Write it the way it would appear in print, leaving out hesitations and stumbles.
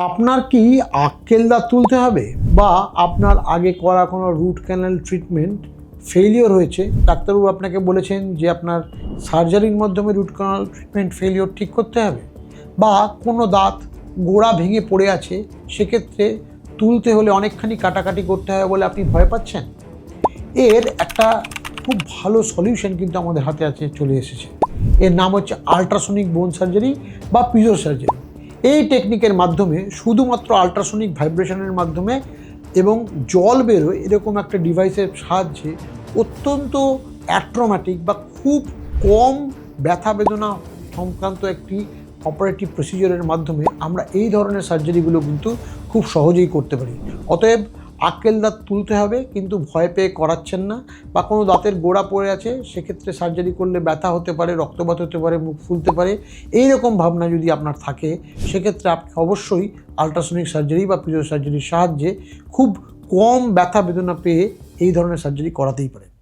আপনার কি আক্কেল দাঁত তুলতে হবে, বা আপনার আগে করা কোনো রুট ক্যানাল ট্রিটমেন্ট ফেলিওর হয়েছে, ডাক্তারবাবু আপনাকে বলেছেন যে আপনার সার্জারির মাধ্যমে রুট ক্যানাল ট্রিটমেন্ট ফেলিওর ঠিক করতে হবে, বা কোনো দাঁত গোড়া ভেঙে পড়ে আছে, সেক্ষেত্রে তুলতে হলে অনেকখানি কাটাকাটি করতে হবে বলে আপনি ভয় পাচ্ছেন। এর একটা খুব ভালো সলিউশন কিন্তু আমাদের হাতে আছে, চলে এসেছে। এর নাম হচ্ছে আল্ট্রাসনিক বোন সার্জারি বা পিজো সার্জারি। এই টেকনিকের মাধ্যমে শুধুমাত্র আল্ট্রাসনিক ভাইব্রেশনের মাধ্যমে এবং জল বেরোয় এরকম একটা ডিভাইসের সাহায্যে অত্যন্ত অ্যাট্রোম্যাটিক বা খুব কম ব্যথা বেদনা সংক্রান্ত একটি অপারেটিভ প্রসিজারের মাধ্যমে আমরা এই ধরনের সার্জারিগুলো কিন্তু খুব সহজেই করতে পারি। অতএব আক্কেল দাঁত তুলতে হবে কিন্তু ভয় পেয়ে করাচ্ছেন না, বা কোনো দাঁতের গোড়া পড়ে আছে সেক্ষেত্রে সার্জারি করলে ব্যথা হতে পারে, রক্তপাত হতে পারে, মুখ ফুলতে পারে, এই রকম ভাবনা যদি আপনার থাকে, সেক্ষেত্রে আপনি অবশ্যই আল্ট্রাসনিক সার্জারি বা পিজো সার্জারির সাহায্যে খুব কম ব্যথা বেদনা পেয়ে এই ধরনের সার্জারি করাতেই পারেন।